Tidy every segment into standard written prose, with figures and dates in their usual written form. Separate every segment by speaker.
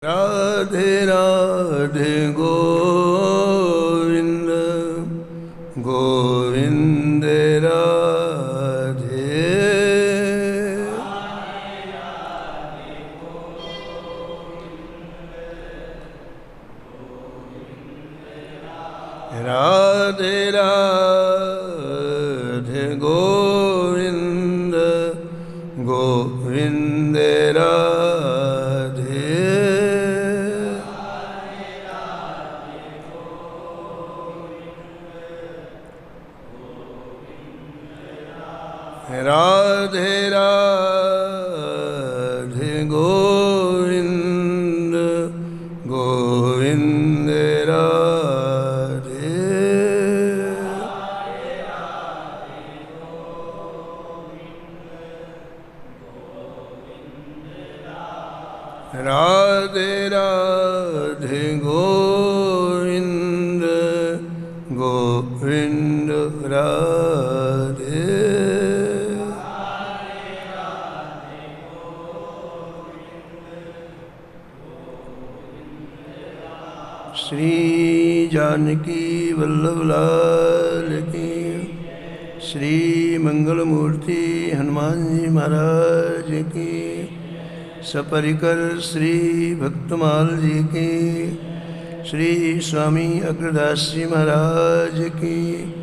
Speaker 1: राधे राधे गोविंद गोविंद राधे। राधे राधे गोविंद गोविंद राधे। राधे राधे गोविंद गोविंद राधे। राधे राधे गोविंद गोविंद राधे। श्री जानकी वल्लभ लाल की। श्री मंगलमूर्ति हनुमान जी महाराज की। सपरिकर श्री भक्तमाल जी की। श्री स्वामी अग्रदास जी महाराज की।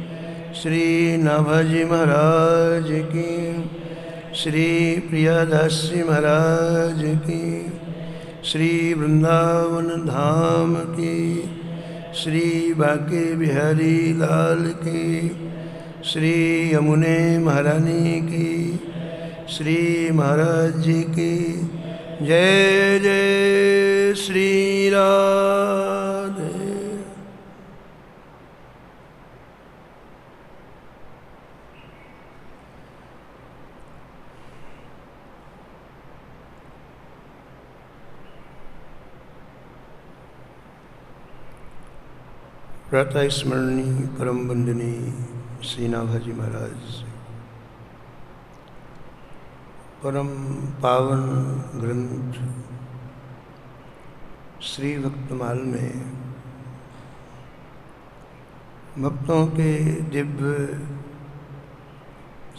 Speaker 1: श्री नाभाजी महाराज की। श्री प्रियादास जी महाराज की। श्री वृंदावन धाम की। श्री बांके बिहारी लाल की। श्री यमुने महारानी की। श्री महाराज जी की जय जय श्री राधे। प्रातः स्मरणीय परम वंदनीय श्री नाभाजी महाराज, परम पावन ग्रंथ श्री भक्तमाल में भक्तों के दिव्य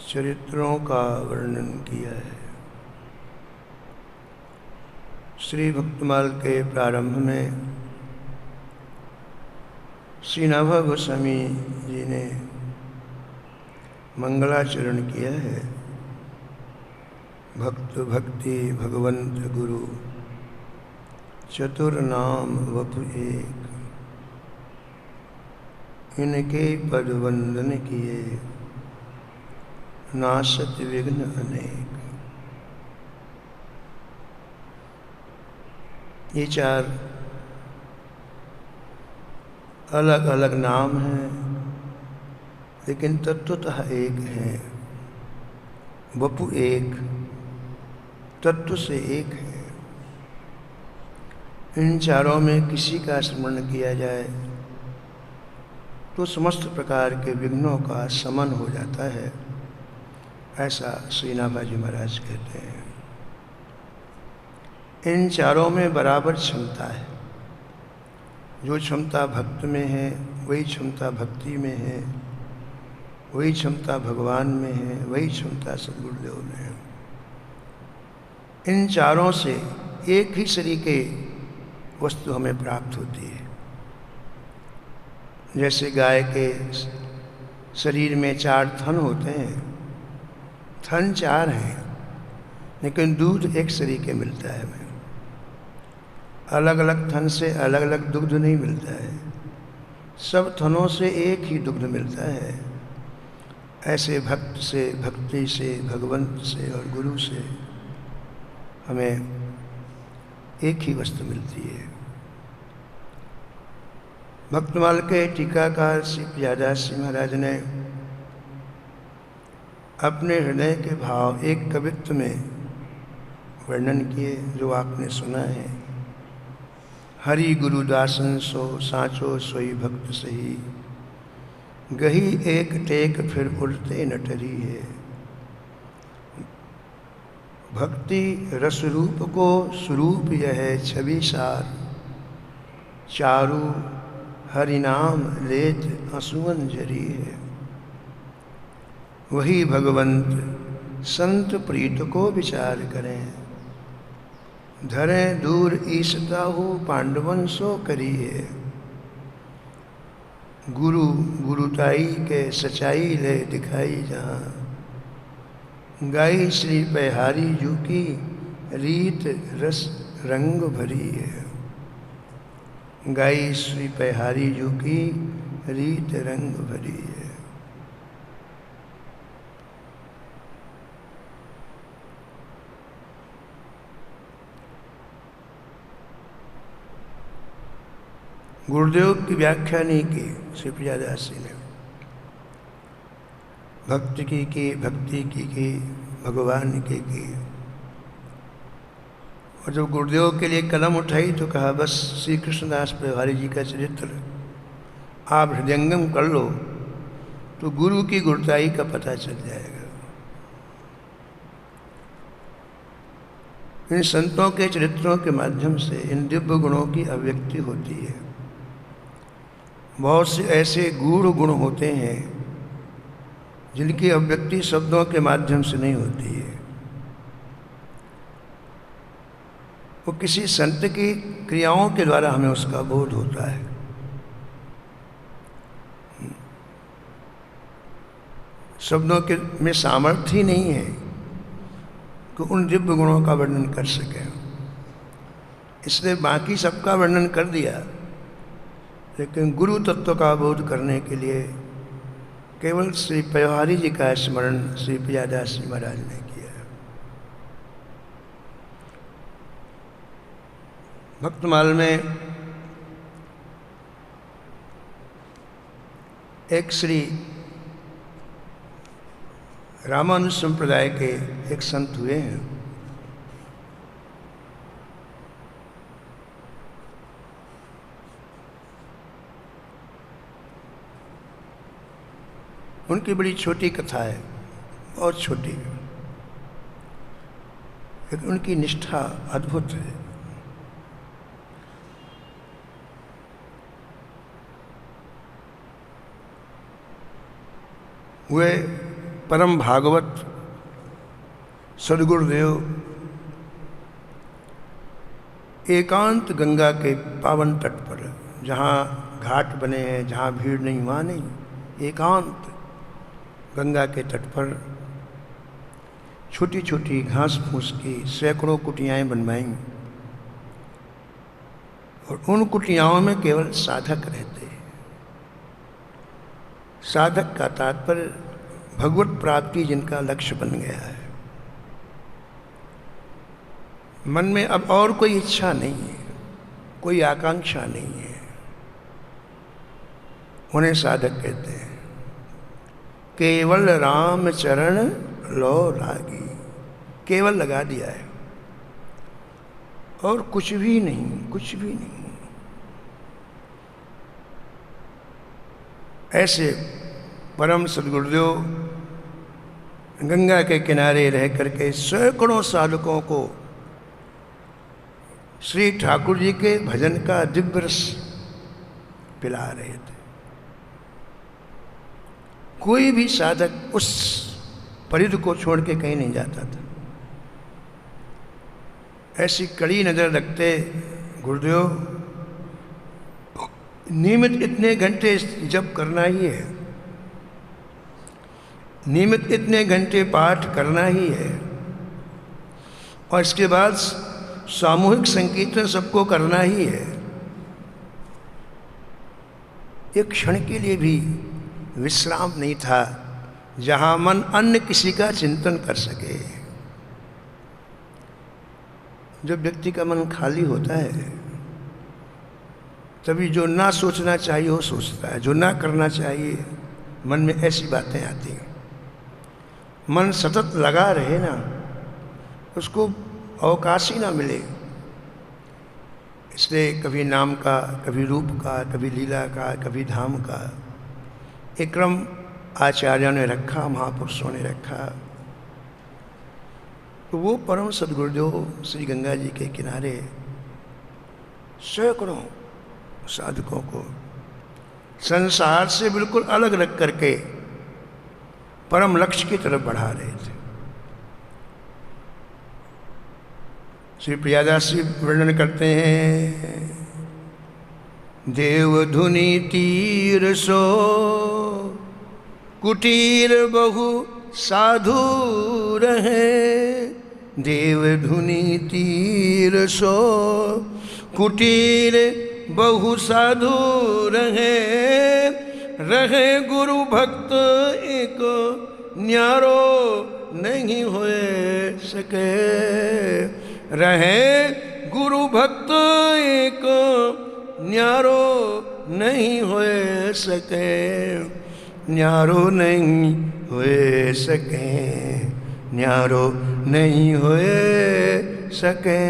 Speaker 1: चरित्रों का वर्णन किया है। श्री भक्तमाल के प्रारंभ में श्री नाभा गोस्वामी जी ने मंगलाचरण किया है। भक्त भक्ति भगवंत गुरु चतुर नाम वपु एक, इनके पद वंदन किए नासत विघ्न अनेक। ये चार अलग अलग नाम हैं, लेकिन तत्वतः एक है। वपु एक, तत्व से एक है। इन चारों में किसी का स्मरण किया जाए तो समस्त प्रकार के विघ्नों का शमन हो जाता है, ऐसा श्री नाभाजी महाराज कहते हैं। इन चारों में बराबर क्षमता है। जो क्षमता भक्त में है वही क्षमता भक्ति में है, वही क्षमता भगवान में है, वही क्षमता सद्गुरुदेव में है। इन चारों से एक ही शरीर के वस्तु हमें प्राप्त होती है। जैसे गाय के शरीर में चार थन होते हैं, थन चार हैं, लेकिन दूध एक शरीर के मिलता है हमें। अलग अलग थन से अलग अलग दुग्ध नहीं मिलता है, सब थनों से एक ही दुग्ध मिलता है। ऐसे भक्त से, भक्ति से, भगवंत से और गुरु से हमें एक ही वस्तु मिलती है। भक्तमाल के टीकाकार श्री प्रियादास जी महाराज ने अपने हृदय के भाव एक कवित्व में वर्णन किए, जो आपने सुना है। हरि गुरु दासन सो साँचो सोई भक्त सही, गही एक टेक फिर उड़ते नटरी है। भक्ति रस रूप को स्वरूप यह छवि सार, चारु हरिनाम लेत आंसुअन जरी है। वही भगवंत संत प्रीत को विचार करें, धरें दूर ईसता हो पांडवन सो करी है। गुरु गुरुताई के सच्चाई ले दिखाई जहाँ, गाई श्री पैहारी जू की रीत रस रंग भरी है। गाई श्री पैहारी जू की रीत रंग भरी है। गुरुदेव की व्याख्या नहीं की श्री प्रियादास जी ने। भक्ति की भक्ति की भगवान की। और जब गुरुदेव के लिए कलम उठाई तो कहा बस श्री कृष्णदास प्रभारी जी का चरित्र आप हृदयंगम कर लो तो गुरु की गुरुताई का पता चल जाएगा। इन संतों के चरित्रों के माध्यम से इन दिव्य गुणों की अभिव्यक्ति होती है। बहुत से ऐसे गूढ़ गुण होते हैं जिनकी अभिव्यक्ति शब्दों के माध्यम से नहीं होती है। वो किसी संत की क्रियाओं के द्वारा हमें उसका बोध होता है। शब्दों के में सामर्थ्य ही नहीं है कि उन दिव्य गुणों का वर्णन कर सकें, इसलिए बाकी सबका वर्णन कर दिया, लेकिन गुरु तत्व का बोध करने के लिए केवल श्री पैहारी जी का स्मरण श्री प्रियादास जी महाराज ने किया। भक्तमाल में एक श्री रामानुज संप्रदाय के एक संत हुए हैं। उनकी बड़ी छोटी कथा है, बहुत छोटी, लेकिन उनकी निष्ठा अद्भुत है। वे परम भागवत सदगुरुदेव एकांत गंगा के पावन तट पर, जहाँ घाट बने हैं, जहाँ भीड़ नहीं, वहाँ नहीं, एकांत गंगा के तट पर छोटी छोटी घास फूस की सैकड़ों कुटियाएं बनवाईं और उन कुटियाओं में केवल साधक रहते। साधक का तात्पर्य भगवत प्राप्ति जिनका लक्ष्य बन गया है। मन में अब और कोई इच्छा नहीं है, कोई आकांक्षा नहीं है, उन्हें साधक कहते हैं। केवल राम चरण लो लागी, केवल लगा दिया है और कुछ भी नहीं, कुछ भी नहीं। ऐसे परम सद्गुरुदेव गंगा के किनारे रह करके सैकड़ों साधकों को श्री ठाकुर जी के भजन का दिव्य रस पिला रहे थे। कोई भी साधक उस परिधि को छोड़ के कहीं नहीं जाता था। ऐसी कड़ी नजर रखते गुरुदेव, नियमित इतने घंटे जप करना ही है, नियमित इतने घंटे पाठ करना ही है, और इसके बाद सामूहिक संकीर्तन सबको करना ही है। एक क्षण के लिए भी विश्राम नहीं था जहां मन अन्य किसी का चिंतन कर सके। जब व्यक्ति का मन खाली होता है तभी जो ना सोचना चाहिए वो सोचता है, जो ना करना चाहिए मन में ऐसी बातें आती हैं। मन सतत लगा रहे ना, उसको अवकाश ही ना मिले। इसलिए कभी नाम का, कभी रूप का, कभी लीला का, कभी धाम का एक क्रम आचार्यों ने रखा, महापुरुषों ने रखा। तो वो परम सद्गुरुदेव श्री गंगा जी के किनारे सैकड़ों साधकों को संसार से बिल्कुल अलग रख करके परम लक्ष्य की तरफ बढ़ा रहे थे। श्री प्रियादास जी वर्णन करते हैं, देवधुनि तीर सो कुटीर बहु साधु रहे। देवधुनि तीर सो कुटीर बहु साधु रहे। रहे गुरु भक्त एक न्यारो नहीं होए सके। रहे गुरु भक्त एक न्यारो नहीं होए सके। न्यारो नहीं होए सके। न्यारो नहीं होए सके।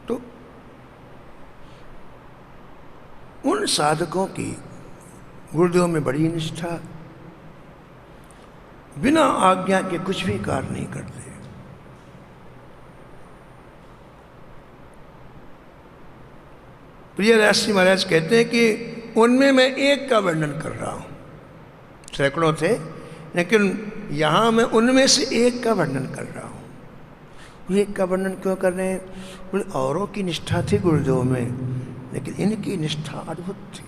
Speaker 1: तो उन साधकों की गुरुदेव में बड़ी निष्ठा, बिना आज्ञा के कुछ भी कार्य नहीं करते। प्रियदास जी महाराज कहते हैं कि उनमें मैं एक का वर्णन कर रहा हूं। सैकड़ों थे, लेकिन यहां मैं उनमें से एक का वर्णन कर रहा हूं। एक का वर्णन क्यों कर रहे हैं? बोले औरों की निष्ठा थी गुरुदेव में, लेकिन इनकी निष्ठा अद्भुत थी।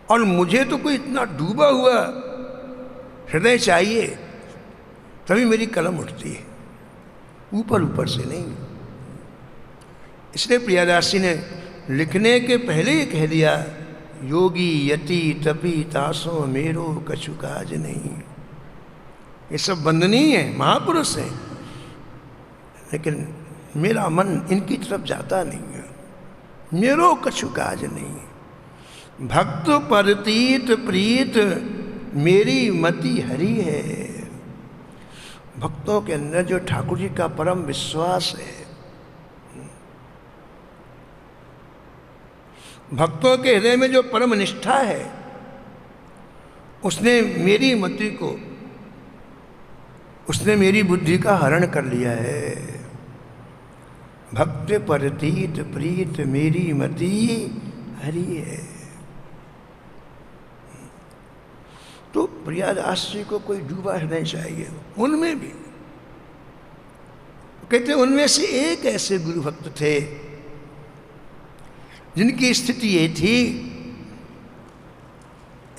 Speaker 1: और मुझे तो कोई इतना डूबा हुआ हृदय चाहिए तभी मेरी कलम उठती है, ऊपर ऊपर से नहीं। इसलिए प्रियादास जी ने लिखने के पहले ही कह दिया, योगी यति तपी तासो मेरो कछु काज नहीं। ये सब वंदनीय है, महापुरुष है, लेकिन मेरा मन इनकी तरफ जाता नहीं है। मेरो कछु काज नहीं। भक्त परतीत प्रीत मेरी मति हरि है। भक्तों के अंदर जो ठाकुर जी का परम विश्वास है, भक्तों के हृदय में जो परम निष्ठा है, उसने मेरी मति को, उसने मेरी बुद्धि का हरण कर लिया है। भक्त परतीत प्रीत मेरी मति हरि है। तो प्रियादास जी को कोई डूबा हृदय चाहिए, उनमें भी। कहते उनमें से एक ऐसे गुरु भक्त थे जिनकी स्थिति ये थी,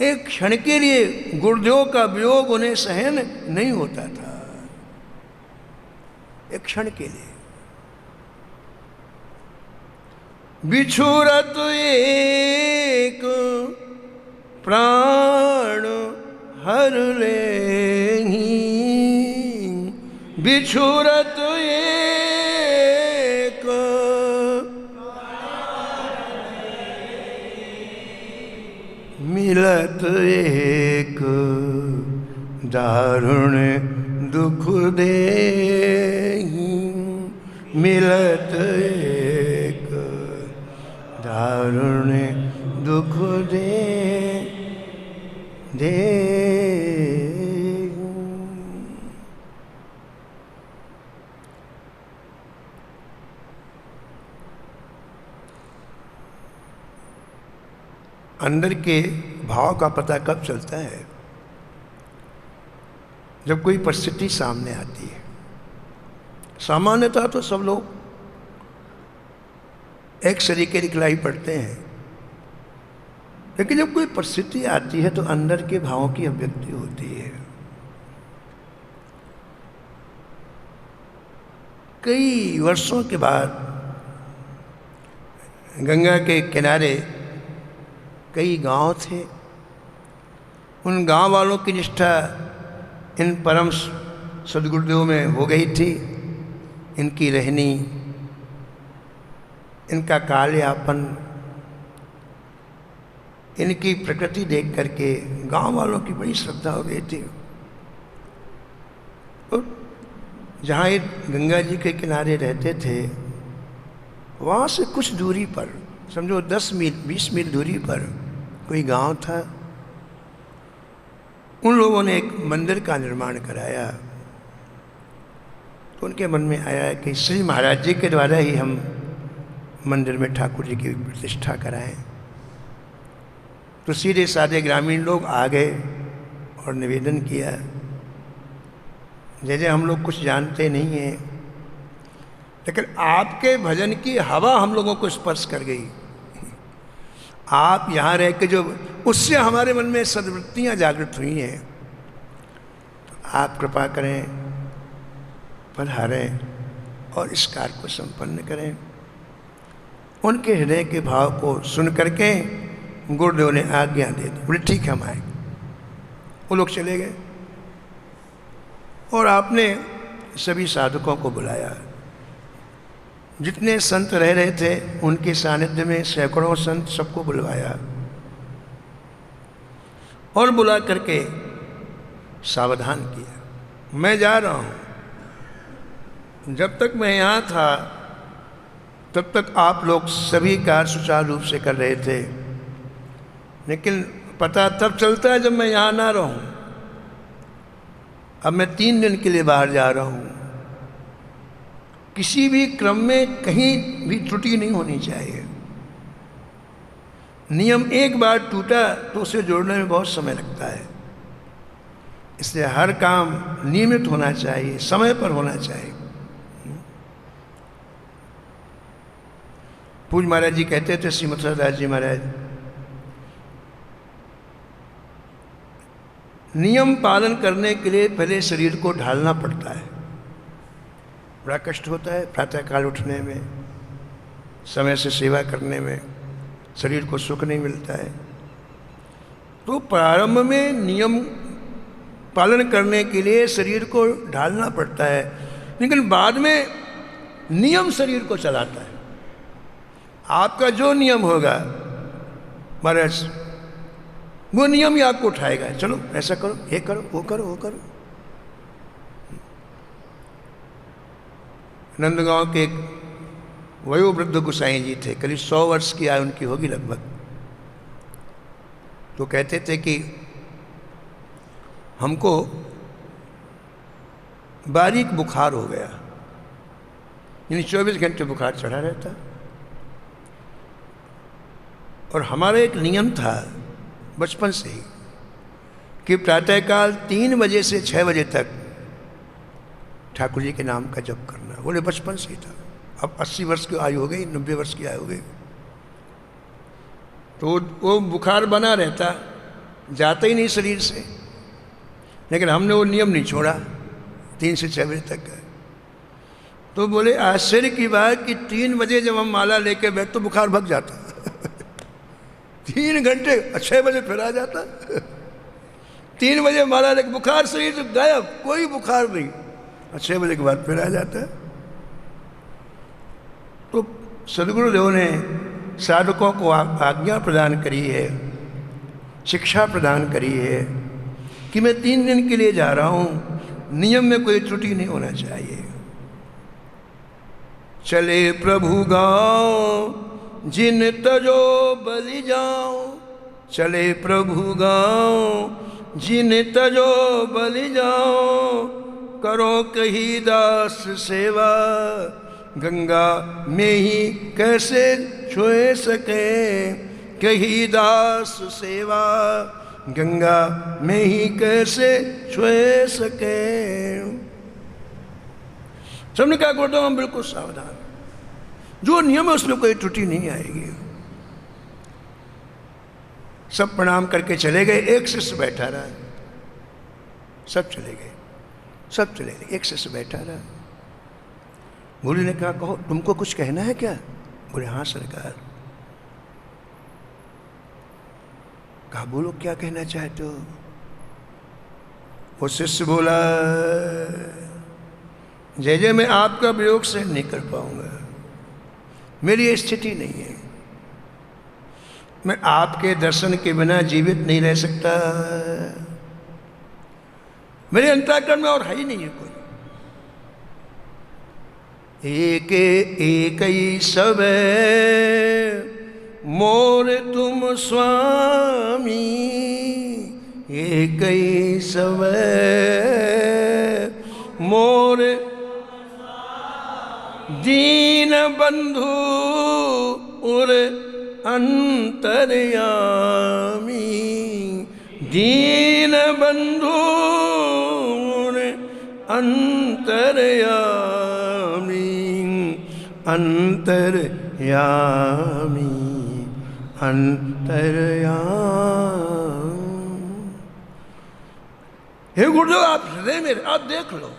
Speaker 1: एक क्षण के लिए गुरुदेव का वियोग उन्हें सहन नहीं होता था। एक क्षण के लिए बिछुरत एक प्राण हर लेहि। बिछुरत एक मिलत एक दारुण दुख देहि। मिलत एक दारुण दुख दे। अंदर के भाव का पता कब चलता है? जब कोई परिस्थिति सामने आती है। सामान्यतः तो सब लोग एक सरीके दिखलाई पड़ते हैं, लेकिन जब कोई परिस्थिति आती है तो अंदर के भावों की अभिव्यक्ति होती है। कई वर्षों के बाद गंगा के किनारे कई गांव थे। उन गांव वालों की निष्ठा इन परम सद्गुरुदेव में हो गई थी। इनकी रहनी, इनका कालयापन, इनकी प्रकृति देख करके गांव वालों की बड़ी श्रद्धा हो गई थी। और जहाँ ये गंगा जी के किनारे रहते थे, वहाँ से कुछ दूरी पर, समझो 10 मील 20 मील दूरी पर कोई गांव था। उन लोगों ने एक मंदिर का निर्माण कराया। तो उनके मन में आया कि श्री महाराज जी के द्वारा ही हम मंदिर में ठाकुर जी की प्रतिष्ठा कराएं। तो सीधे साधे ग्रामीण लोग आ गए और निवेदन किया, जैसे हम लोग कुछ जानते नहीं हैं, लेकिन आपके भजन की हवा हम लोगों को स्पर्श कर गई। आप यहाँ रह के जो उससे हमारे मन में सद्वृत्तियाँ जागृत हुई हैं, तो आप कृपा करें, पधारें और इस कार्य को संपन्न करें। उनके हृदय के भाव को सुन करके गुरुदेव ने आज्ञा दे दी। बोले ठीक है, हम आए। वो लोग चले गए और आपने सभी साधकों को बुलाया। जितने संत रह रहे थे उनके सानिध्य में सैकड़ों संत सबको बुलवाया और बुला करके सावधान किया, मैं जा रहा हूँ। जब तक मैं यहाँ था तब तक आप लोग सभी कार्य सुचारू रूप से कर रहे थे, लेकिन पता तब चलता है जब मैं यहाँ ना रहूँ। अब मैं 3 दिन के लिए बाहर जा रहा हूँ। किसी भी क्रम में कहीं भी त्रुटि नहीं होनी चाहिए। नियम एक बार टूटा तो उसे जोड़ने में बहुत समय लगता है, इसलिए हर काम नियमित होना चाहिए, समय पर होना चाहिए। पूज्य महाराज जी कहते थे, श्री मथुरा दास जी महाराज, नियम पालन करने के लिए पहले शरीर को ढालना पड़ता है। बड़ा कष्ट होता है प्रातःकाल उठने में, समय से सेवा करने में, शरीर को सुख नहीं मिलता है। तो प्रारंभ में नियम पालन करने के लिए शरीर को ढालना पड़ता है, लेकिन बाद में नियम शरीर को चलाता है। आपका जो नियम होगा महाराज, वो नियम ही आपको उठाएगा। चलो ऐसा करो, ये करो, वो करो, वो करो। नंदगांव के एक वयोवृद्ध गोसाई जी थे, करीब 100 वर्ष की आयु उनकी होगी लगभग। तो कहते थे कि हमको बारीक बुखार हो गया, यानी 24 घंटे बुखार चढ़ा रहता। और हमारा एक नियम था बचपन से ही कि प्रातःकाल 3 बजे से 6 बजे तक ठाकुर जी के नाम का जप करना। बोले बचपन से ही था। अब 80 वर्ष की आयु हो गई, 90 वर्ष की आयु हो गई, तो वो बुखार बना रहता, जाता ही नहीं शरीर से। लेकिन हमने वो नियम नहीं छोड़ा 3 से 6 बजे तक का। तो बोले आश्चर्य की बात कि 3 बजे जब हम माला लेके बैठ तो बुखार भग जाता 3 घंटे, 6 बजे फिर आ जाता 3 बजे माला लेके बुखार शरीर से गायब, कोई बुखार नहीं, 6 बजे के बाद फिर आ जाता है। तो सदगुरुदेव ने साधकों को आज्ञा प्रदान करी है, शिक्षा प्रदान करी है कि मैं 3 दिन के लिए जा रहा हूँ, नियम में कोई त्रुटि नहीं होना चाहिए। चले प्रभु गाँव जिन तजो बलि जाओ, चले प्रभु गाँव जिन तजो बलि जाओ, करो कही दास सेवा, गंगा में ही कैसे छुए सके, कही दास सेवा, गंगा में ही कैसे छुए सके। सबने कहा गुरुदेव हम बिल्कुल सावधान, जो नियम है उसमें कोई त्रुटि नहीं आएगी। सब प्रणाम करके चले गए, एक शिष्य बैठा रहा। सब चले गए, सब चले गए, एक शिष्य बैठा रहा। गुरु ने कहा कहो तुमको कुछ कहना है क्या? बोले हाँ सरकार। कहा बोलो क्या कहना चाहते हो? वो शिष्य बोला जय जय मैं आपका वियोग सहन नहीं कर पाऊंगा, मेरी ये स्थिति नहीं है, मैं आपके दर्शन के बिना जीवित नहीं रह सकता, मेरे अंतःकरण में और है ही नहीं है कोई। एक एक ही सब मोर तुम स्वामी, एक ही समय मोर दीन बंधु उर अंतर्यामी, दीन बंधु उर अंतर्यामी, अंतर्यामी, अंतर्यामी। हे गुरुदेव, आप हृदय में, आप देख लो,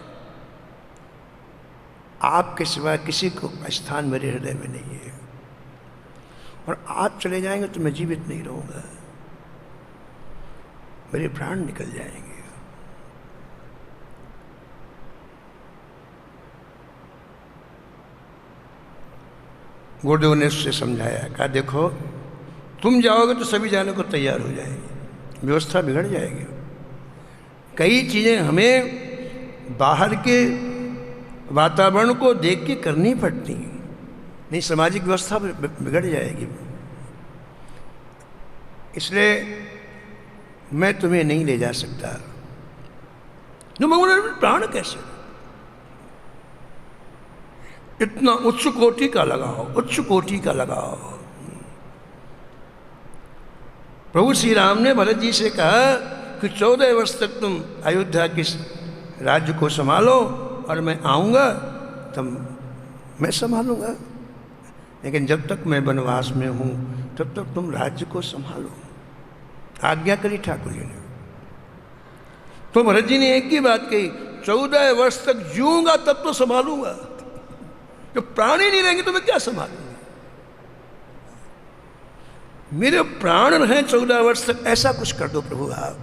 Speaker 1: आपके सिवा किसी को स्थान मेरे हृदय में नहीं है, और आप चले जाएंगे तो मैं जीवित नहीं रहूंगा, मेरे प्राण निकल जाएंगे। गुरुदेव ने उससे समझाया, कहा देखो तुम जाओगे तो सभी जाने को तैयार हो जाएंगे, व्यवस्था बिगड़ जाएगी। कई चीज़ें हमें बाहर के वातावरण को देख के करनी पड़ती हैं, नहीं सामाजिक व्यवस्था बिगड़ जाएगी। इसलिए मैं तुम्हें नहीं ले जा सकता। तो भगवान प्राण कैसे? इतना उच्च कोटि का लगाओ, उच्च कोटि का लगाओ। प्रभु श्री राम ने भरत जी से कहा कि 14 वर्ष तक तुम अयोध्या के राज्य को संभालो और मैं आऊँगा तब मैं संभालूंगा, लेकिन जब तक मैं वनवास में हूँ तब तक तुम राज्य को संभालो। आज्ञा करी ठाकुर जी ने। तो भरत जी ने एक ही बात कही, 14 वर्ष तक जीऊंगा तब तो संभालूंगा, जब प्राण ही नहीं रहेंगे तो मैं क्या संभालूंगा। मेरे प्राण रहे 14 वर्ष तक, ऐसा कुछ कर दो प्रभु आप।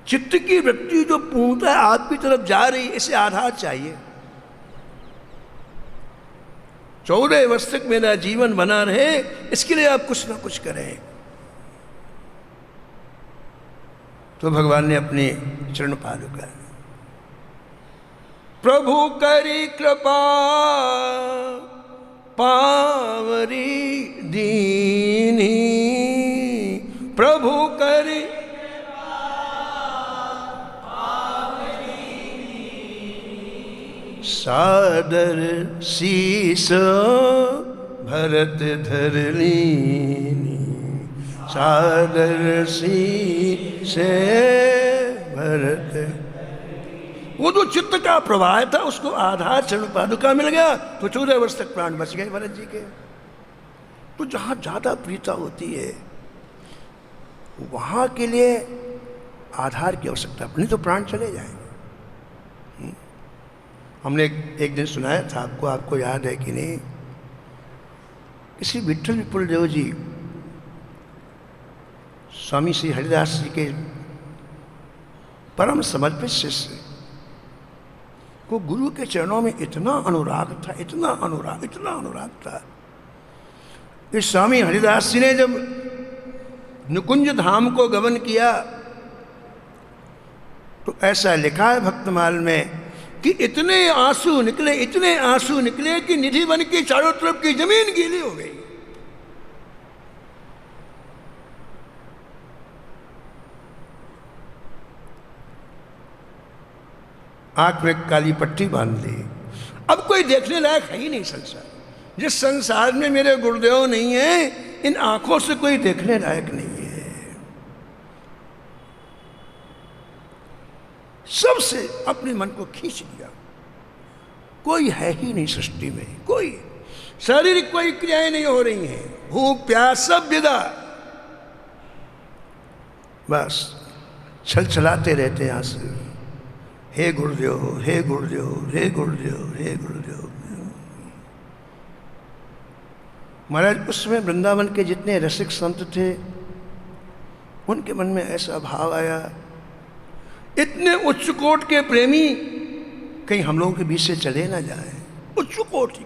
Speaker 1: चित्त की वृत्ति जो पूर्णतः आपकी तरफ जा रही, इसे आधार चाहिए। 14 वर्ष तक मेरा जीवन बना रहे, इसके लिए आप कुछ ना कुछ करें। तो भगवान ने अपने चरण पादुका, प्रभु करी कृपा पावरी दीनी, प्रभु करी सादर शीस भरत धरलीनी, सादर शीस भरत। वो जो चित्त का प्रवाह था उसको आधार चरण पादुका मिल गया तो 14 वर्ष तक प्राण बच गए भरत जी के। तो जहां ज्यादा प्रीता होती है वहां के लिए आधार की आवश्यकता, नहीं तो प्राण चले जाएंगे। हमने एक दिन सुनाया था आपको याद है कि नहीं, किसी विठल विपुल देव जी स्वामी श्री हरिदास जी के परम समर्पित शिष्य को गुरु के चरणों में इतना अनुराग था, इतना अनुराग था। इस स्वामी हरिदास जी ने जब निकुंज धाम को गमन किया तो ऐसा लिखा है भक्तमाल में कि इतने आंसू निकले कि निधि वन की चारों तरफ की जमीन गीली हो गई। आंख में काली पट्टी बांध ली। अब कोई देखने लायक है ही नहीं संसार। जिस संसार में मेरे गुरुदेव नहीं है, इन आंखों से कोई देखने लायक नहीं है। सबसे अपने मन को खींच लिया। कोई है ही नहीं सृष्टि में, कोई शारीरिक कोई क्रियाएं नहीं हो रही हैं। भूख प्यास सब विदा, बस छलछलाते रहते हैं आंसू। हे गुरुदेव, हे गुरुदेव, हे गुरुदेव, हे गुरुदेव। महाराज उसमें वृंदावन के जितने रसिक संत थे उनके मन में ऐसा भाव आया, इतने उच्च कोट के प्रेमी कहीं हम लोगों के बीच से चले ना जाए। उच्च कोट के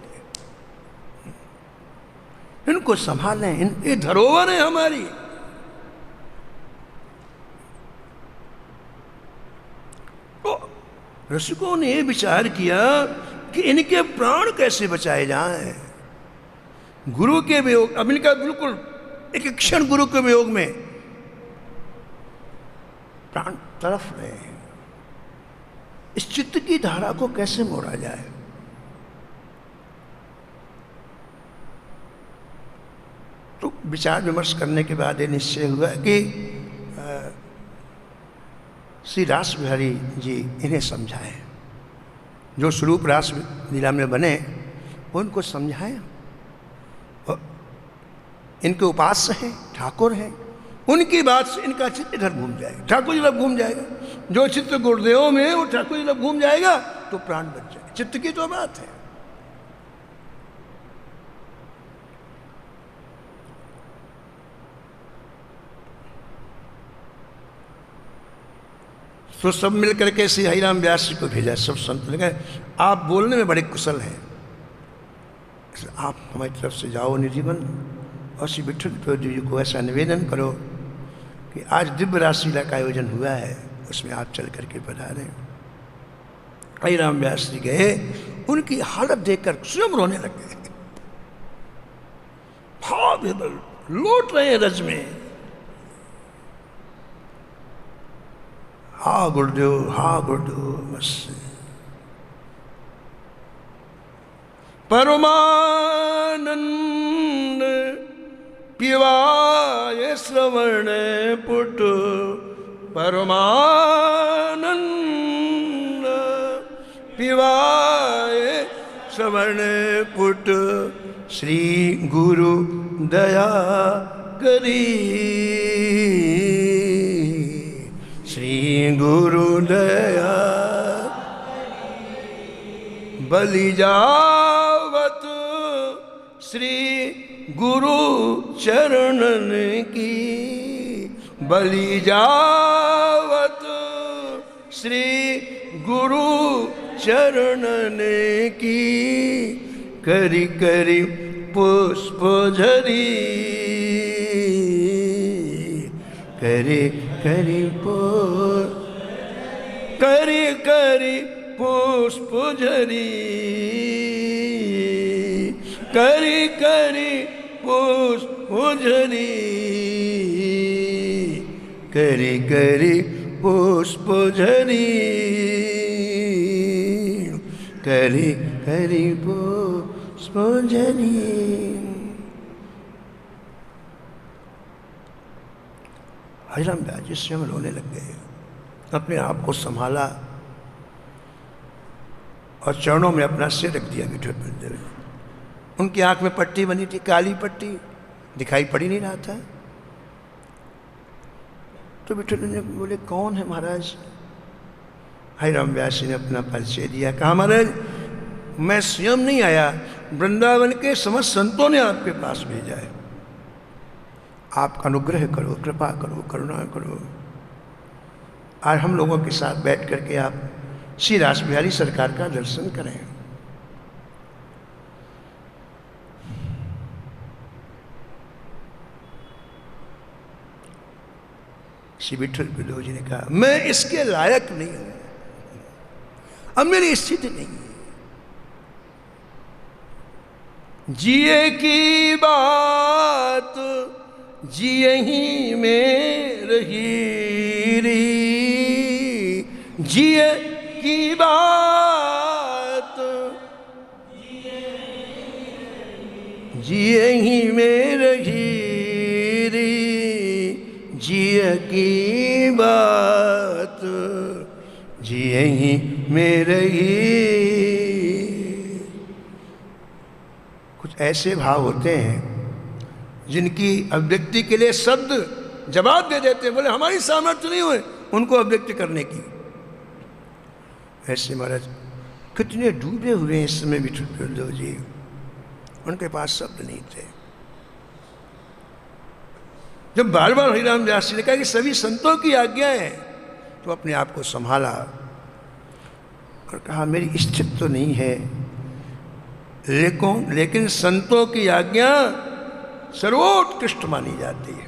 Speaker 1: इनको संभालें, ये धरोहर है हमारी। तो रसिकों ने ये विचार किया कि इनके प्राण कैसे बचाए जाएं। गुरु के वियोग, अब इनका बिल्कुल एक क्षण गुरु के वियोग में प्राण तड़फ रहे हैं। इस चित्त की धारा को कैसे मोड़ा जाए? तो विचार विमर्श करने के बाद ये निश्चय हुआ कि श्री रास बिहारी जी इन्हें समझाएं, जो स्वरूप रास लीला में बने उनको समझाएं। इनके उपास्य हैं, ठाकुर हैं, उनकी बात से इनका चित्त इधर घूम जाएगा, ठाकुर जी तरफ घूम जाएगा। जो चित्त गुरुदेव में वो ठाकुर जी तरफ घूम जाएगा तो प्राण बच जाएगा। चित्त की तो बात है। तो सब मिल करके श्री हरिराम व्यास जी को भेजा। सब संत ने कहा आप बोलने में बड़े कुशल हैं, आप हमारी तरफ से जाओ निधिवन, और श्री विठल जी को ऐसा निवेदन करो कि आज दिव्य रासलीला का आयोजन हुआ है, उसमें आप चल करके पधारें। हरिराम व्यास जी गए, उनकी हालत देखकर स्वयं रोने लग गए। भाव लौट रहे हैं रज में। हा गुरुदेव, हा गुरुदेव, बस। परमानंद पिवाय श्रवण पुट, परमानंद पिवाय श्रवण पुट, श्री गुरु दया करी, श्री गुरु दया बलि जावत, श्री गुरु चरणन की बलि जावत, श्री गुरु चरणन की, करी करी पुष्प झरी, करी करी करी करी पुष्प झरी, करी करी पुष्प झरी, करी करी पुष्प झरी, करी करी पुष्प झरी। हरिराम व्यास जी स्वयं रोने लग गए, अपने आप को संभाला और चरणों में अपना सिर रख दिया विठल बलदेव। उनकी आंख में पट्टी बनी थी, काली पट्टी, दिखाई पड़ी नहीं रहा था। तो विठल ने बोले कौन है महाराज? हरिराम व्यास जी ने अपना परिचय दिया। कहा महाराज मैं स्वयं नहीं आया, वृंदावन के समस्त संतों ने आपके पास भेजा है। आप अनुग्रह करो, कृपा करो, करुणा करो। आज हम लोगों के साथ बैठ करके आप श्री रास बिहारी सरकार का दर्शन करें। श्री विठल बलदेव जी ने कहा मैं इसके लायक नहीं हूं, अब मेरी स्थिति नहीं है। जिए की बात जिए ही में रही री, जिए की बात जिए ही में रही री, जिए की बात जिए ही में रही। कुछ ऐसे भाव होते हैं जिनकी अभिव्यक्ति के लिए शब्द जवाब दे देते हैं, बोले हमारी सामर्थ्य नहीं हुए उनको अभिव्यक्ति करने की। ऐसे महाराज कितने डूबे हुए हैं इस समय विठल बलदेव जी, उनके पास शब्द नहीं थे। जब बार बार हरिराम व्यास जी ने कहा कि सभी संतों की आज्ञा है, तो अपने आप को संभाला और कहा मेरी स्थिति तो नहीं है, लेकिन संतों की आज्ञा सर्वोत्कृष्ट मानी जाती है,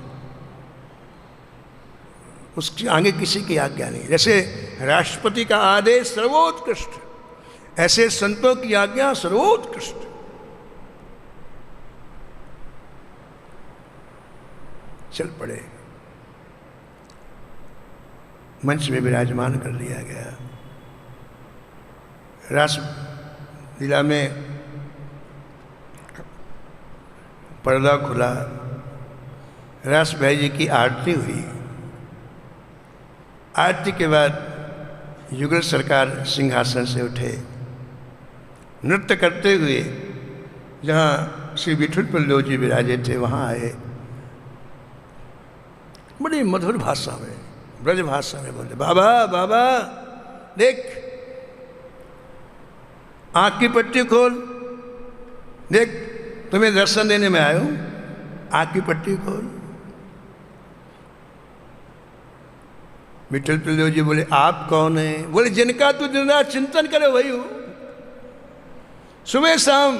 Speaker 1: उसके आगे किसी की आज्ञा नहीं। जैसे राष्ट्रपति का आदेश सर्वोत्कृष्ट, ऐसे संतों की आज्ञा सर्वोत्कृष्ट। चल पड़े। मंच में विराजमान कर लिया गया। रास लीला में पर्दा खुला, रास भाई जी की आरती हुई। आरती के बाद युगल सरकार सिंहासन से उठे, नृत्य करते हुए जहाँ श्री विठल प्रल्यो जी विराजे थे वहाँ आए। बड़ी मधुर भाषा में, ब्रज भाषा में बोले, बाबा बाबा देख, आँख की पट्टी खोल, देख तुम्हें दर्शन देने में आया हूँ, आँख की पट्टी खोल। विठल प्रल्यो जी बोले, आप कौन हैं? बोले, जिनका तू दिन रात चिंतन करे वही हूँ, सुबह शाम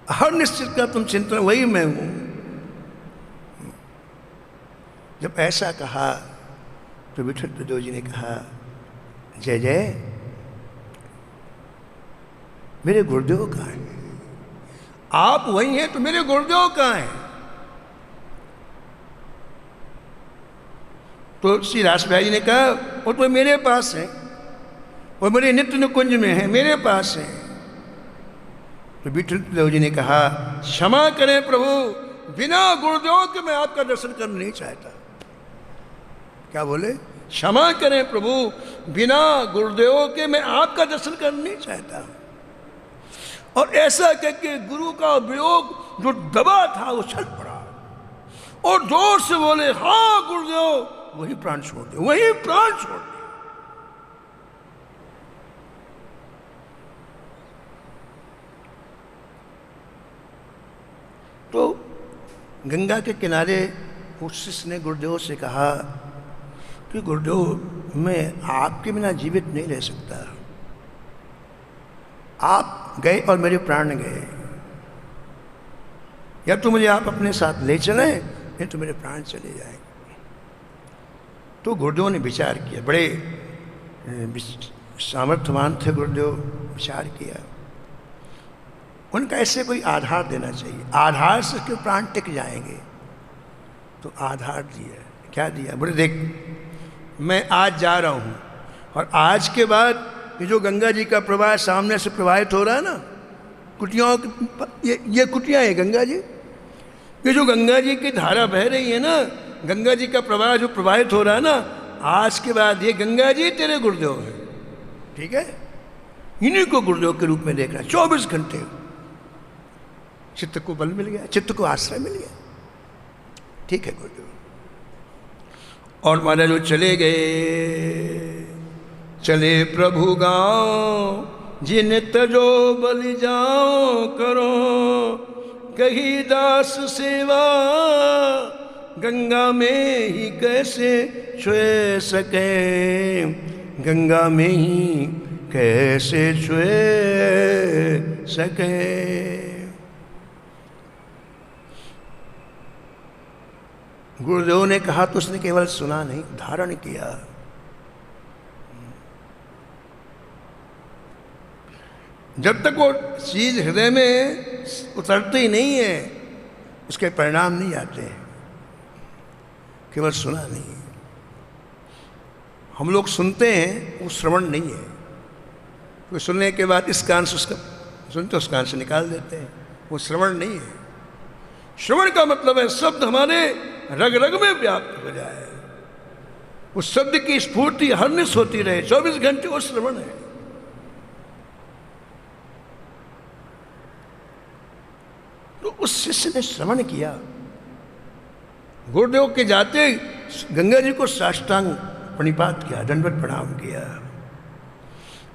Speaker 1: हर निश्चित का तुम चिंतन, वही मैं हूँ। जब ऐसा कहा तो विठल प्रल्यो जी ने कहा, जय जय, मेरे गुरुदेव कहाँ हैं? आप वही हैं तो मेरे गुरुदेव कहाँ हैं? तो श्री रास भाई जी ने कहा, वो तो मेरे पास है, वो मेरे नित्य निकुंज में है, मेरे पास है। तो विठल प्रल्यो जी ने कहा, क्षमा करें प्रभु, बिना गुरुदेव के मैं आपका दर्शन करना नहीं चाहता। क्या बोले? क्षमा करें प्रभु, बिना गुरुदेव के मैं आपका दर्शन करना नहीं चाहता। और ऐसा कहकर गुरु का वियोग जो दबा था वो छल पड़ा और जोर से बोले, हाँ गुरुदेव। वही प्राण छोड़ दे, वही प्राण छोड़ दे। तो गंगा के किनारे उस शिष्य ने गुरुदेव से कहा कि गुरुदेव, मैं आपके बिना जीवित नहीं रह सकता। आप गए और मेरे प्राण गए, या तो मुझे आप अपने साथ ले चलें या तो मेरे प्राण चले जाएंगे। तो गुरुदेव ने विचार किया, बड़े सामर्थ्यवान थे गुरुदेव, विचार किया, उनका ऐसे कोई आधार देना चाहिए, आधार से क्यों प्राण टिक जाएंगे। तो आधार दिया। क्या दिया? बोले, देख मैं आज जा रहा हूँ और आज के बाद ये जो गंगा जी का प्रवाह सामने से प्रवाहित हो रहा है ना, कुटियाओं ये कुटियाँ है गंगा जी, ये जो गंगा जी की धारा बह रही है ना, गंगा जी का प्रवाह जो प्रवाहित हो रहा है ना, आज के बाद ये गंगा जी तेरे गुरुदेव हैं, ठीक है? इन्हीं को गुरुदेव के रूप में देखना 24 घंटे। चित्त को बल मिल गया, चित्त को आश्रय मिल गया, ठीक है गुरुदेव। और महाराज जो चले गए, चले प्रभु गाँव, जिन तजो बलि जाओ करो, कही दास सेवा, गंगा में ही कैसे छुए सके, गंगा में ही कैसे छुए सके। गुरुदेव ने कहा तो उसने केवल सुना नहीं, धारण किया। जब तक वो चीज हृदय में उतरती नहीं है उसके परिणाम नहीं आते हैं, केवल सुना नहीं। हम लोग सुनते हैं, वो श्रवण नहीं है। तो सुनने के बाद इस कान से उसका सुनते, उस कान से निकाल देते हैं, वो श्रवण नहीं है। श्रवण का मतलब है शब्द हमारे रग रग में व्याप्त हो जाए, उस शब्द की स्फूर्ति हरनिश होती रहे 24 घंटे, वो श्रवण है। तो उस शिष्य ने श्रवण किया, गुरुदेव के जाते गंगा जी को साष्टांग प्रणिपात किया, दंडवत प्रणाम किया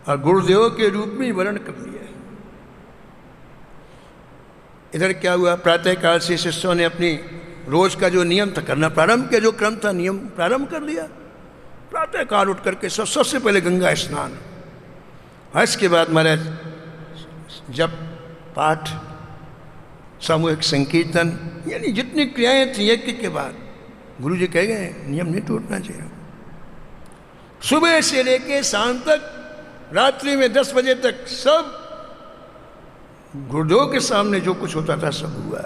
Speaker 1: और गुरुदेव के रूप में वर्ण कर लिया। इधर क्या हुआ, प्रातः काल से शिष्यों ने अपनी रोज का जो नियम था करना प्रारंभ किया, जो क्रम था नियम प्रारंभ कर लिया। प्रातः काल उठ करके सबसे पहले गंगा स्नान, इसके बाद महाराज जप पाठ, सामूहिक संकीर्तन, यानी जितनी क्रियाएं थी यज्ञ के बाद गुरु जी कह गए नियम नहीं टूटना चाहिए। सुबह से लेके शाम तक, रात्रि में 10 बजे तक सब गुरुदेव के सामने जो कुछ होता था सब हुआ।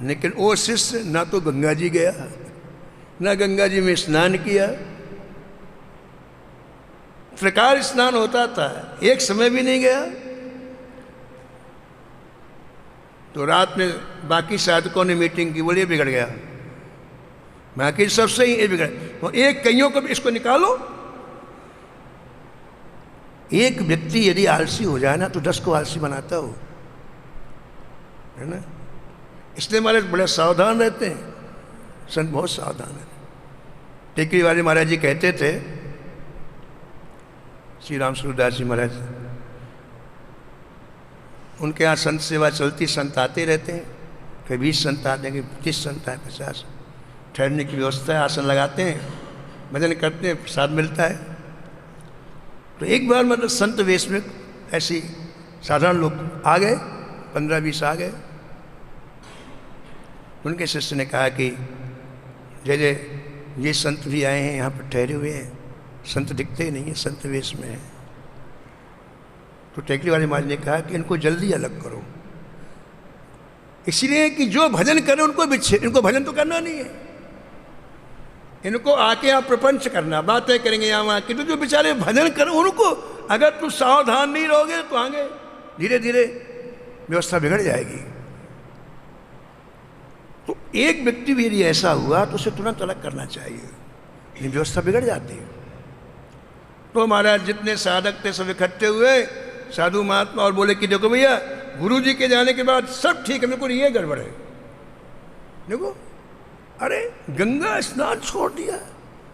Speaker 1: लेकिन वो शिष्य ना तो गंगा जी गया, ना गंगा जी में स्नान किया। प्रकार स्नान होता था, एक समय भी नहीं गया। तो रात में बाकी साधकों ने मीटिंग की, बोले बिगड़ गया, बाकी सब सही, ये बिगड़। तो एक कईयों को इसको निकालो। एक व्यक्ति यदि आलसी हो जाए ना तो 10 को आलसी बनाता हो, है ना। इसलिए हमारे बड़े सावधान रहते हैं, संत बहुत सावधान है। टेकरी वाले महाराज जी कहते थे, श्री राम सूरदास जी महाराज, उनके यहाँ संत सेवा चलती, संत आते रहते हैं, कभी 20 संत आते हैं, कभी 30 संत आए, 50। ठहरने की व्यवस्था है, आसन लगाते हैं, भजन करते हैं, प्रसाद मिलता है। तो एक बार मतलब संत वेश में ऐसी साधारण लोग आ गए, 15-20 आ गए। उनके शिष्य ने कहा कि जैसे ये संत भी आए हैं, यहाँ पर ठहरे हुए हैं, संत दिखते ही नहीं है, संत वेश में है। तो टेकरी वाले महाराज ने कहा कि इनको जल्दी अलग करो, इसलिए कि जो भजन करें उनको बिच्छे, इनको भजन तो करना नहीं है, इनको आके यहाँ प्रपंच करना, बातें करेंगे यहाँ वहाँ की। तो जो बेचारे भजन करें उनको, अगर तुम सावधान नहीं रहोगे तो आगे धीरे धीरे व्यवस्था बिगड़ जाएगी। तो एक व्यक्ति भी यदि ऐसा हुआ तो उसे तुरंत अलग करना चाहिए, ये व्यवस्था बिगड़ जाती है। तो महाराज जितने साधक थे सब इकट्ठे हुए, साधु महात्मा, और बोले कि देखो भैया, गुरु जी के जाने के बाद सब ठीक है, मेरे को ये गड़बड़ है। देखो, अरे गंगा स्नान छोड़ दिया,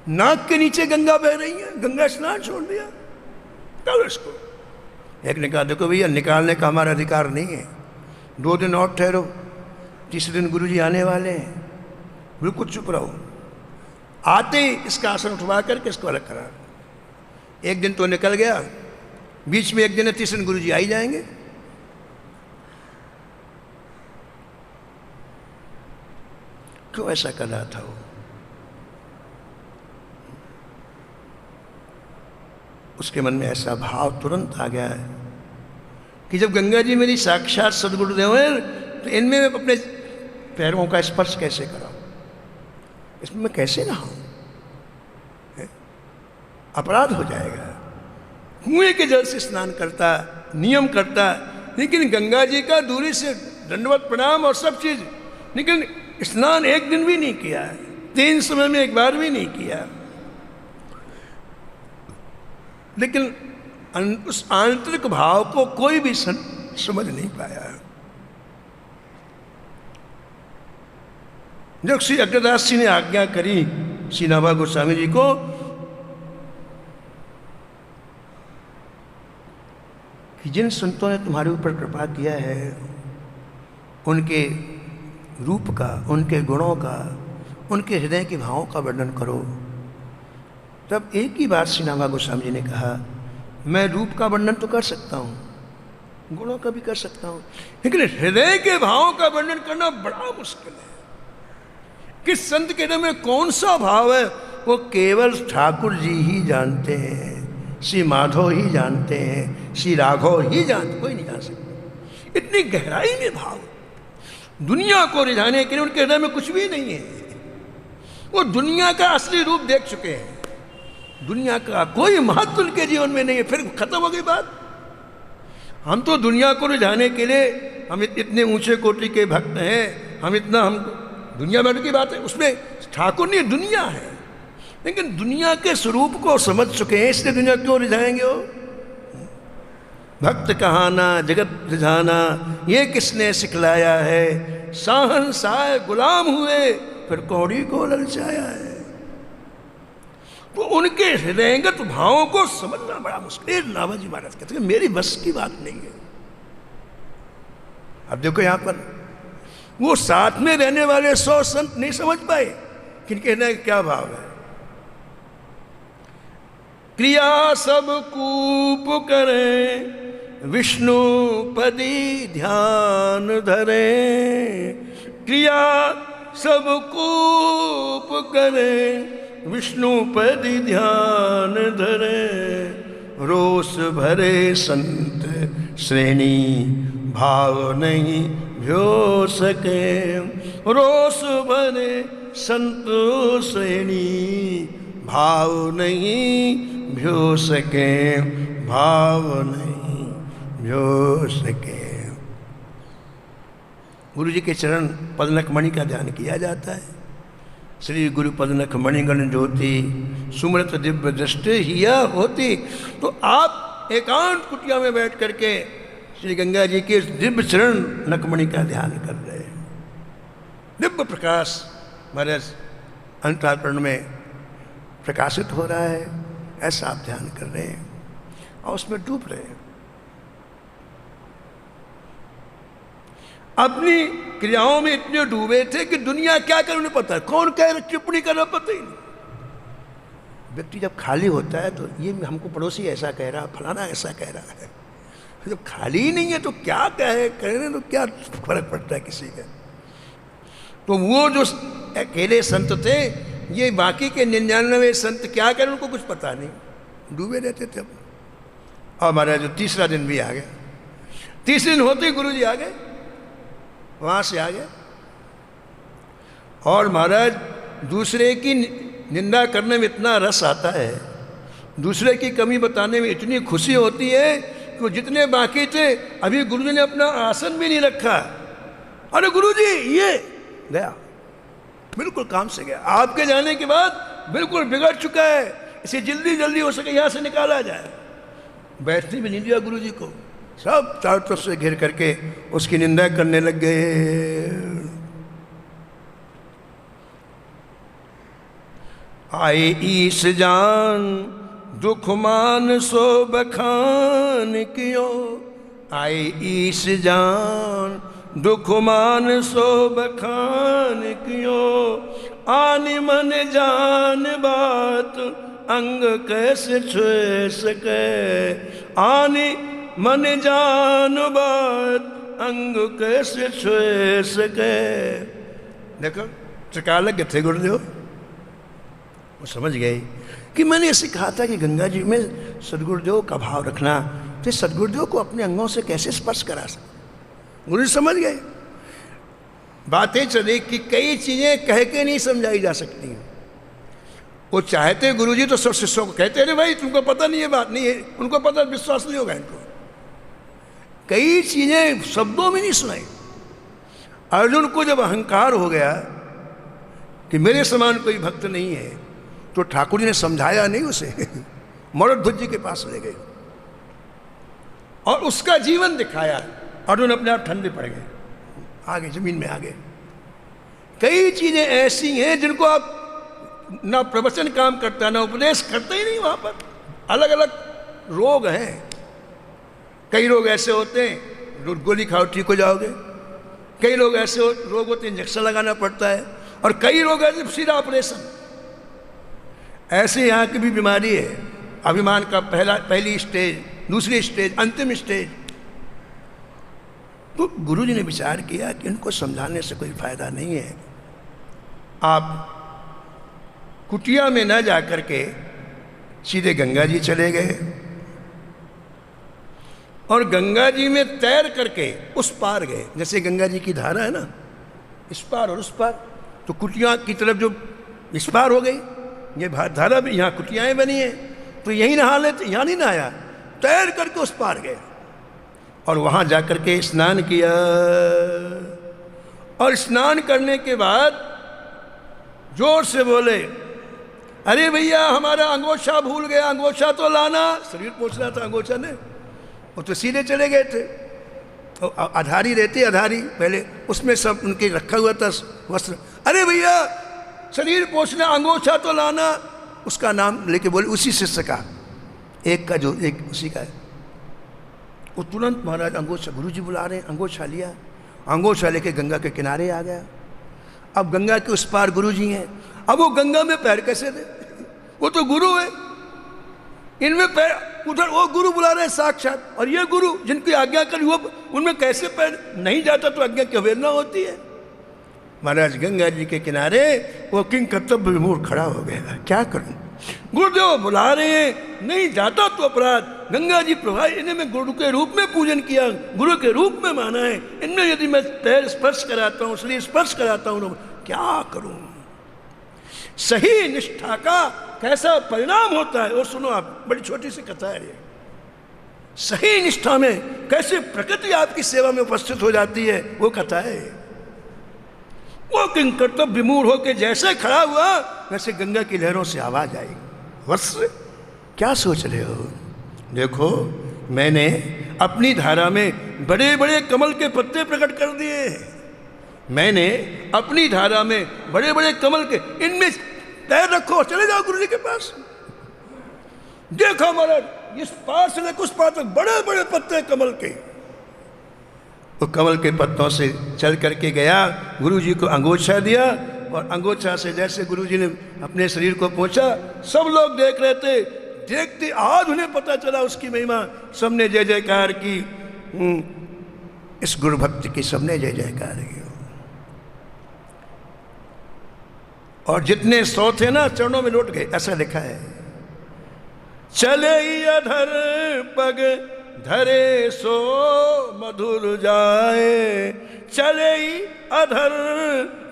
Speaker 1: नाक के नीचे गंगा बह रही है, गंगा स्नान छोड़ दिया, कल इसको। एक ने कहा देखो भैया, निकालने का हमारा अधिकार नहीं है, 2 दिन और ठहरो, तीसरे दिन गुरु जी आने वाले हैं, बिल्कुल चुप रहो। आते ही इसका आसन उठवा करके इसको अलग करा। एक दिन तो निकल गया, बीच में एक दिन, तीसरे दिन गुरु जी आ ही जाएंगे। क्यों ऐसा कर रहा था वो? उसके मन में ऐसा भाव तुरंत आ गया है कि जब गंगा जी मेरी साक्षात सदगुरुदेव हैं, तो इनमें मैं अपने पैरों का स्पर्श कैसे कराऊं, इसमें मैं कैसे नहाऊं, अपराध हो जाएगा। कुएं के जल से स्नान करता, नियम करता, लेकिन गंगा जी का दूरी से दंडवत प्रणाम और सब चीज, लेकिन स्नान एक दिन भी नहीं किया, 3 समय में एक बार भी नहीं किया। लेकिन उस आंतरिक भाव को कोई भी समझ नहीं पाया। जब श्री अग्रदास जी ने आज्ञा करी श्री नाभा गोस्वामी जी को कि जिन संतों ने तुम्हारे ऊपर कृपा किया है, उनके रूप का, उनके गुणों का, उनके हृदय के भावों का वर्णन करो, तब एक ही बात श्री नाभा गोस्वामी जी ने कहा, मैं रूप का वर्णन तो कर सकता हूँ, गुणों का भी कर सकता हूँ, लेकिन हृदय के भावों का वर्णन करना बड़ा मुश्किल है। किस संत के हृदय में कौन सा भाव है, वो केवल ठाकुर जी ही जानते हैं, श्री माधव ही जानते हैं, श्री राघव ही जानते, कोई नहीं जान सकता। इतनी गहराई में भाव, दुनिया को रिझाने के लिए उनके हृदय में कुछ भी नहीं है। वो दुनिया का असली रूप देख चुके हैं, दुनिया का कोई महत्व उनके जीवन में नहीं है। फिर खत्म हो गई बात। हम तो दुनिया को रिझाने के लिए, हम इतने ऊंचे कोटि के भक्त हैं, हम दुनिया में की बात है, उसमें ठाकुर नहीं, दुनिया है। लेकिन दुनिया के स्वरूप को समझ चुके हैं, इसलिए दुनिया क्यों रिझाएंगे वो? भक्त कहाना जगत रिझाना, ये किसने सिखलाया है, साहंसाए गुलाम हुए फिर कौड़ी को ललचाया है। तो उनके हृदयंगत भावों को समझना बड़ा मुश्किल। नाभा जी महाराज कहते हैं मेरी बस की बात नहीं है। अब देखो यहां पर वो साथ में रहने वाले 100 संत नहीं समझ पाए कि इनके हृदय क्या भाव है। क्रिया सब कूप करें विष्णु पदी ध्यान धरे, क्रिया सब कूप करें विष्णु पदी ध्यान धरे, रोष भरे संत श्रेणी भाव नहीं भ्यो सके, रोष भरे संतोषिणी, भाव नहीं भ्यो सके, भाव नहीं भ्यो सके। गुरु जी के चरण पदनख मणि का ध्यान किया जाता है। श्री गुरु पदनख मणिगण ज्योति, सुमृत दिव्य दृष्टि हिया होती। तो आप एकांत कुटिया में बैठ करके श्री गंगा जी के दिव्य चरण नखमणि का ध्यान कर रहे हैं। दिव्य प्रकाश महाराज अंतरात्मा में प्रकाशित हो रहा है, ऐसा आप ध्यान कर रहे हैं और उसमें डूब रहे हैं। अपनी क्रियाओं में इतने डूबे थे कि दुनिया क्या करे उन्हें पता है, कौन कह रहा टिप्पणी कर रहा पता ही नहीं। व्यक्ति जब खाली होता है तो ये हमको पड़ोसी ऐसा कह रहा, फलाना ऐसा कह रहा है। जब खाली ही नहीं है तो क्या कहे, कहने तो क्या फर्क पड़ता है किसी का। तो वो जो अकेले संत थे, ये बाकी के 99 संत क्या करें उनको कुछ पता नहीं, डूबे रहते थे। और महाराज जो तीसरा दिन भी आ गया। तीसरे दिन होते ही गुरु जी आ गए, वहाँ से आ गए। और महाराज दूसरे की निंदा करने में इतना रस आता है, दूसरे की कमी बताने में इतनी खुशी होती है कि वो जितने बाकी थे, अभी गुरु जी ने अपना आसन भी नहीं रखा, अरे गुरु जी ये गया, बिल्कुल काम से गया। आपके जाने के बाद बिल्कुल बिगड़ चुका है, इसे जल्दी जल्दी हो सके यहाँ से निकाला जाए। बैठने भी नहीं दिया गुरु जी को, सब चारों तरफ से घेर करके उसकी निंदा करने लग गए। आए ईश जान दुख मान सो बखान कियो, आए ईश जान दुख मान सो बखान कियो, आनि मन जान बात अंग कैसे छुए सके, आनि मन जान बात अंग कैसे छुए सके। देखो त्रिकालज्ञ थे गुरुदेव, वो समझ गए कि मैंने ऐसे कहा था कि गंगा जी में सदगुरुदेव का भाव रखना, तो सदगुरुदेव को अपने अंगों से कैसे स्पर्श करा सकते। गुरु जी समझ गए। बातें चली कि कई चीजें कह के नहीं समझाई जा सकती हैं। वो चाहते गुरु जी तो सब शिष्यों को कहते अरे भाई तुमको पता नहीं है, बात नहीं है, उनको पता, विश्वास नहीं होगा इनको। कई चीजें शब्दों में नहीं सुनाई। अर्जुन को जब अहंकार हो गया कि मेरे समान कोई भक्त नहीं है, तो ठाकुर जी ने समझाया नहीं उसे, मरुध्वज जी के पास ले गए और उसका जीवन दिखाया। अर्जुन अपने आप ठंडे पड़ गए, आगे जमीन में आ गए। कई चीजें ऐसी हैं जिनको आप ना प्रवचन काम करता है ना उपदेश करते ही नहीं। वहां पर अलग अलग रोग हैं। कई लोग ऐसे होते हैं गोली खाओ ठीक हो जाओगे, कई लोग ऐसे रोग होते हैं इंजेक्शन लगाना पड़ता है, और कई लोग ऐसे सीधा ऑपरेशन। ऐसे यहाँ की भी बीमारी है, अभिमान का पहली स्टेज, दूसरी स्टेज, अंतिम स्टेज। तो गुरु जी ने विचार किया कि इनको समझाने से कोई फायदा नहीं है, आप कुटिया में न जा करके सीधे गंगा जी चले गए और गंगा जी में तैर करके उस पार गए। जैसे गंगा जी की धारा है ना, इस पार और उस पार, तो कुटिया की तरफ जो इस पार हो गई, ये धारा भी, यहाँ कुटियाएं बनी हैं, तो यहीं नहा लेते, यहाँ नहीं नहाया, तैर करके उस पार गए और वहाँ जा करके स्नान किया। और स्नान करने के बाद जोर से बोले अरे भैया हमारा अंगोछा भूल गया, अंगोछा तो लाना। शरीर पोंछना था अंगोछा ने, वो तो सीधे चले गए थे। तो आधारी रहते, आधारी पहले उसमें सब उनके रखा हुआ था वस्त्र। अरे भैया शरीर पोंछना, अंगोछा तो लाना। उसका नाम लेके बोले, उसी शिष्य का एक का, जो एक उसी का है। वो तुरंत महाराज अंगोछा, गुरु जी बुला रहे हैं, अंगोछा लिया, अंगोछा लेके गंगा के किनारे आ गया। अब गंगा के उस पार गुरु जी हैं, अब वो गंगा में पैर कैसे दे, वो तो गुरु है, इनमें पैर, उधर वो गुरु बुला रहे हैं साक्षात, और ये गुरु जिनकी आज्ञा करी वो उनमें कैसे पैर नहीं जाता, तो आज्ञा की अवहेलना होती है। महाराज गंगा जी के किनारे वो किंग कर्तव्य विमूढ़ खड़ा हो गया, क्या करूं, गुरुदेव बुला रहे हैं, नहीं जाता तो अपराध। गंगा जी प्रभा, इन्हें मैं गुरु के रूप में पूजन किया, गुरु के रूप में माना है, इनमें यदि मैं पैर स्पर्श कराता हूँ, शरीर स्पर्श कराता हूँ, क्या करूँ। सही निष्ठा का कैसा परिणाम होता है, और सुनो आप, बड़ी छोटी सी कथा है ये। सही निष्ठा में कैसे प्रकृति आपकी सेवा में उपस्थित हो जाती है, वो कथा है। वो किंकर तो विमूढ़ होकर जैसे खड़ा हुआ वैसे गंगा की लहरों से आवाज आई, वत्स क्या सोच रहे हो? देखो मैंने अपनी धारा में बड़े बड़े कमल के पत्ते प्रकट कर दिए, मैंने अपनी धारा में बड़े बड़े कमल के, इनमें पैर रखो, चले जाओ गुरु जी के पास। देखो महाराज, इस पार से लेकर उस पार तक बड़े बड़े पत्ते कमल के। वो कमल के पत्तों से चल करके गया, गुरु जी को अंगोछा दिया, और अंगोछा से जैसे गुरु जी ने अपने शरीर को पहुंचा, सब लोग देख रहे थे, देखते आज उन्हें पता चला उसकी महिमा, सबने जय जयकार की। इस गुरु भक्ति की सबने जय जयकार की। और जितने 100 थे ना, चरणों में लौट गए, ऐसा लिखा है। चले अधर पग धरे सो मधुर जाए, चले अधर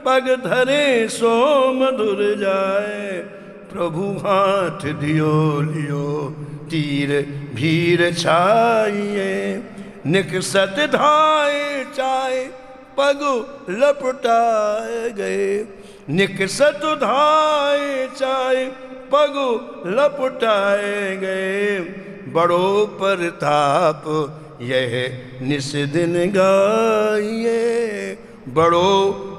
Speaker 1: पग धरे सो मधुर जाए, प्रभु हाथ दियो लियो तीर भीर छाइए, निकसत धाए चाय पग लपटाए गए, निकसत धाए चाय पग लपटाए गए, बड़ो परताप यह निस दिन गाइए, बड़ो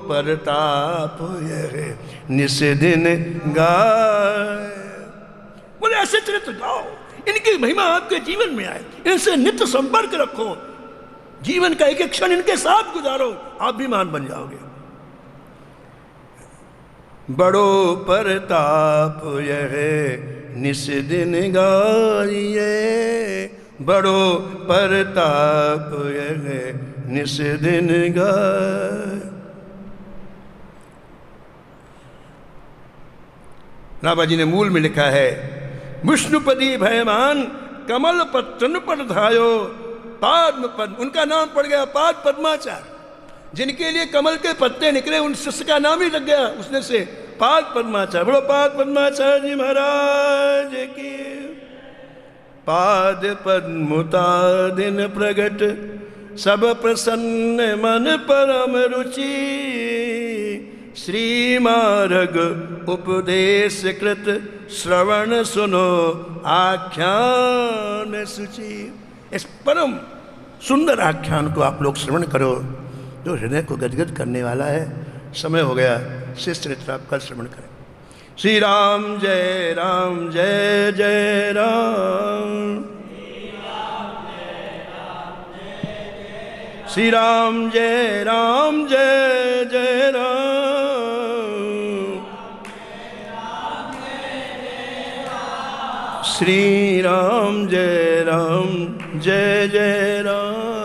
Speaker 1: परताप यह निस दिन गाए। बोले ऐसे चरित्र गाओ, इनकी महिमा आपके जीवन में आए, इनसे नित्य संपर्क रखो, जीवन का एक एक क्षण इनके साथ गुजारो, आप भी महान बन जाओगे। बड़ो परताप यह निस दिन गाइए, बड़ो परताप यह निस दिन गाए। रामा जी ने मूल में लिखा है, विष्णुपदी भयमान कमल पत्र पर धायो, पाद्म पद्म, उनका नाम पड़ गया पाद पद्माचार, जिनके लिए कमल के पत्ते निकले उन शिष्य का नाम ही लग गया उसने से पाद पद्माचार्य। बोलो पाद पद्माचार्य जी महाराज की। पाद पद्मुता दिन प्रगट सब प्रसन्न मन परम रुचि, श्री मार्ग उपदेश कृत श्रवण सुनो आख्यान सुचि। इस परम सुंदर आख्यान को आप लोग श्रवण करो, जो हृदय को गदगद करने वाला है। समय हो गया, शेष चरित्र आप कल श्रवण करें। श्री राम जय जय राम, श्री राम जय जय राम, श्री राम जय जय राम।